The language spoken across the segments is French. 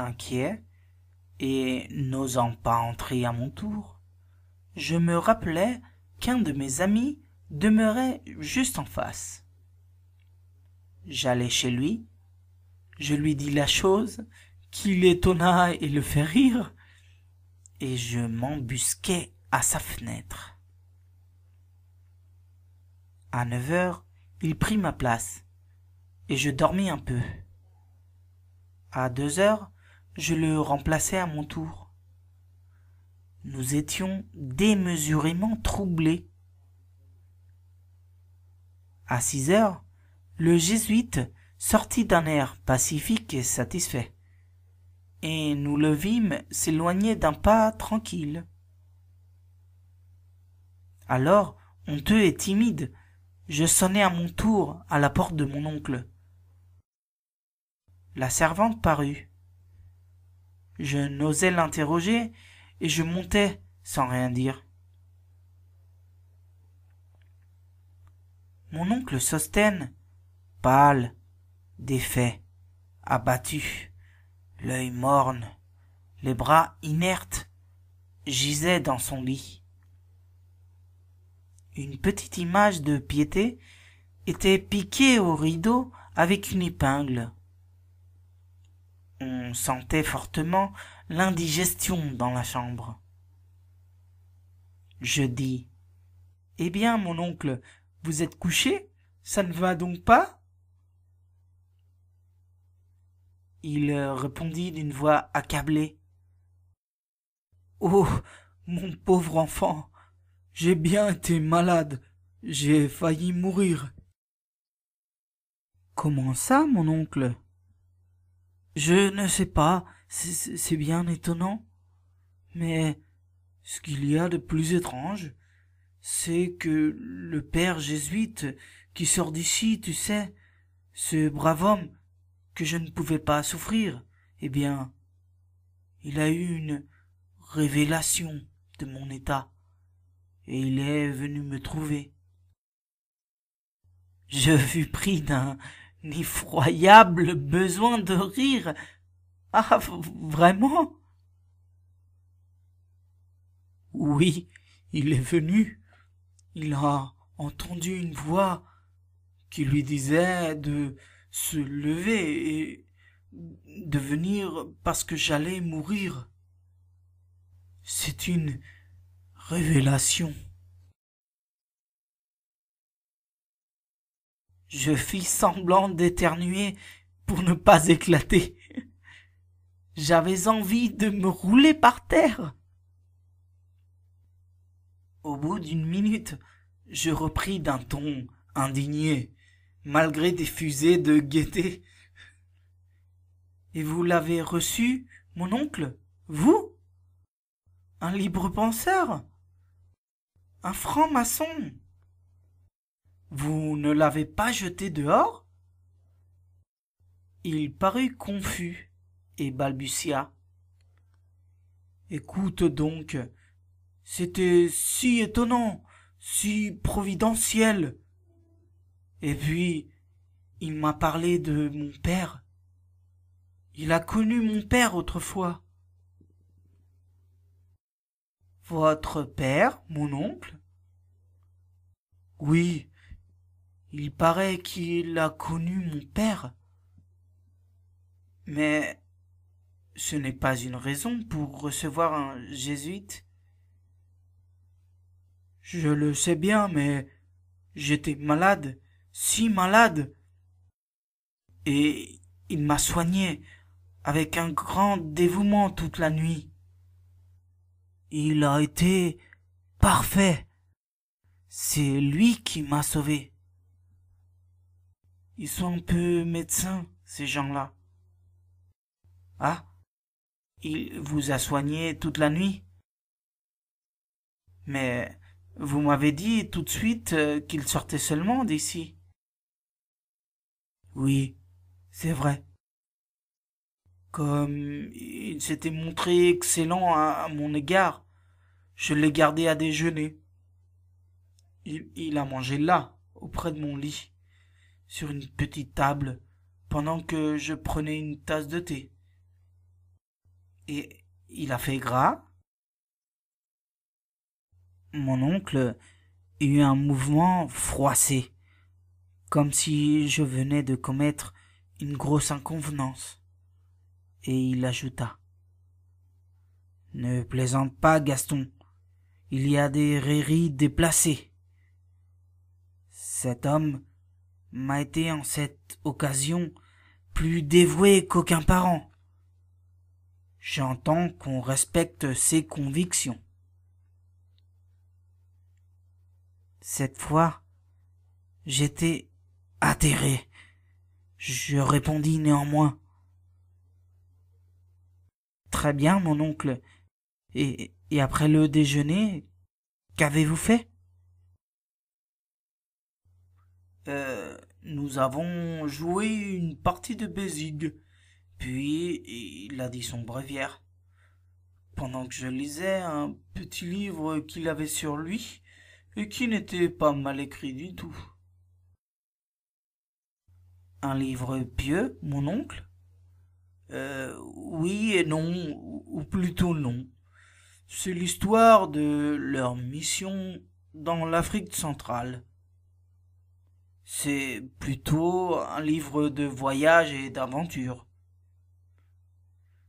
inquiet, et n'osant pas entrer à mon tour, je me rappelai qu'un de mes amis demeurait juste en face. J'allai chez lui, je lui dis la chose qui l'étonna et le fait rire, et je m'embusquai à sa fenêtre. À 9 heures, il prit ma place, et je dormis un peu. À 2 heures, je le remplaçai à mon tour. Nous étions démesurément troublés. À 6 heures, le jésuite sortit d'un air pacifique et satisfait, et nous le vîmes s'éloigner d'un pas tranquille. Alors, honteux et timide, je sonnai à mon tour à la porte de mon oncle. La servante parut. Je n'osais l'interroger et je montai sans rien dire. Mon oncle Sosthène, pâle, défait, abattu, l'œil morne, les bras inertes, gisait dans son lit. Une petite image de Piété était piquée au rideau avec une épingle. On sentait fortement l'indigestion dans la chambre. Je dis: « Eh bien, mon oncle, vous êtes couché? Ça ne va donc pas ?» Il répondit d'une voix accablée: « Oh, mon pauvre enfant, j'ai bien été malade, j'ai failli mourir. »« Comment ça, mon oncle ? » ?»« Je ne sais pas, c'est bien étonnant. Mais ce qu'il y a de plus étrange, c'est que le père jésuite qui sort d'ici, tu sais, ce brave homme que je ne pouvais pas souffrir, eh bien, il a eu une révélation de mon état, et il est venu me trouver. » Je fus pris d'un effroyable besoin de rire. « Ah, vraiment ? » ?»« Oui, il est venu. Il a entendu une voix qui lui disait de se lever et de venir parce que j'allais mourir. C'est une révélation. » Je fis semblant d'éternuer pour ne pas éclater. J'avais envie de me rouler par terre. Au bout d'une minute, je repris d'un ton indigné, malgré des fusées de gaieté. « Et vous l'avez reçu, mon oncle, vous? Un libre penseur? Un franc-maçon? Vous ne l'avez pas jeté dehors ?» Il parut confus et balbutia: « Écoute donc, c'était si étonnant, si providentiel. Et puis, il m'a parlé de mon père. Il a connu mon père autrefois. »« Votre père, mon oncle ? » ?»« Oui, il paraît qu'il a connu mon père. Mais ce n'est pas une raison pour recevoir un jésuite. » »« Je le sais bien, mais j'étais malade, si malade. Et il m'a soigné avec un grand dévouement toute la nuit. Il a été parfait. C'est lui qui m'a sauvé. Ils sont un peu médecins, ces gens-là. »« Ah, il vous a soigné toute la nuit ? Mais vous m'avez dit tout de suite qu'il sortait seulement d'ici. »« Oui, c'est vrai. Comme il s'était montré excellent à mon égard, je l'ai gardé à déjeuner. Il a mangé là, auprès de mon lit, sur une petite table, pendant que je prenais une tasse de thé. Et il a fait gras? Mon oncle eut un mouvement froissé, comme si je venais de commettre une grosse inconvenance. Et il ajouta: Ne plaisante pas, Gaston. Il y a des rairies déplacées. Cet homme m'a été en cette occasion plus dévoué qu'aucun parent. J'entends qu'on respecte ses convictions. Cette fois, j'étais atterré. Je répondis néanmoins: Très bien, mon oncle. Et après le déjeuner, qu'avez-vous fait? Nous avons joué une partie de bésigue. Puis il a dit son bréviaire. Pendant que je lisais un petit livre qu'il avait sur lui, et qui n'était pas mal écrit du tout. Un livre pieux, mon oncle? Oui et non, ou plutôt non. C'est l'histoire de leur mission dans l'Afrique centrale. C'est plutôt un livre de voyage et d'aventure.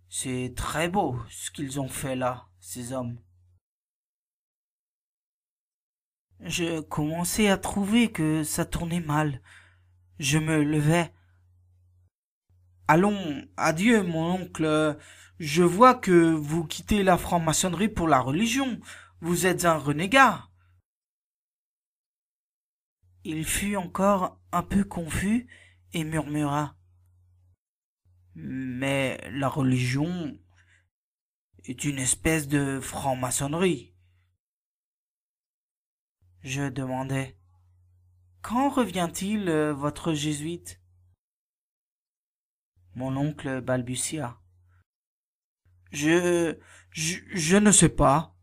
C'est très beau ce qu'ils ont fait là, ces hommes. Je commençais à trouver que ça tournait mal. Je me levai. Allons, adieu, mon oncle. Je vois que vous quittez la franc-maçonnerie pour la religion. Vous êtes un renégat. Il fut encore un peu confus et murmura: Mais la religion est une espèce de franc-maçonnerie. Je demandai: Quand revient-il, votre jésuite? Mon oncle balbutia: Je ne sais pas.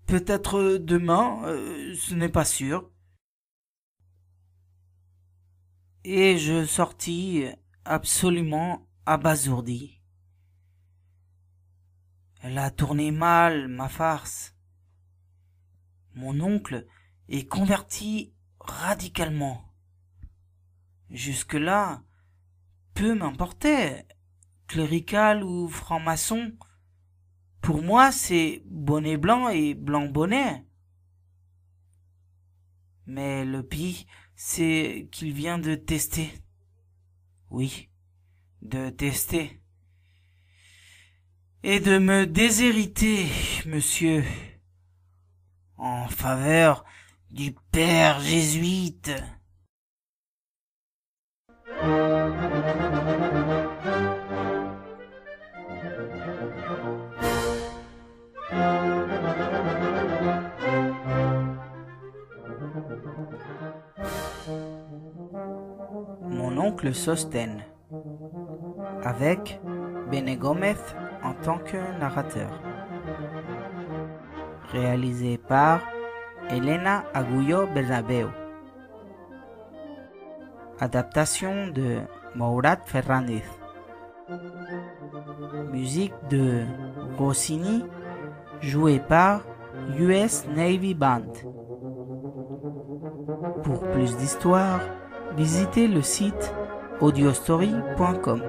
Peut-être demain, ce n'est pas sûr. Et je sortis absolument abasourdi. Elle a tourné mal, ma farce. Mon oncle est converti radicalement. Jusque-là, peu m'importait, clérical ou franc-maçon. Pour moi, c'est bonnet blanc et blanc bonnet. Mais le pire, c'est qu'il vient de tester. Oui, de tester. Et de me déshériter, monsieur, en faveur du père jésuite. Mon oncle Sostène, avec Bene Gomez en tant que narrateur. Réalisé par Elena Agullo Bernabeu. Adaptation de Mourad Ferrandiz. Musique de Rossini, jouée par US Navy Band. Pour plus d'histoires, visitez le site audiostory.com.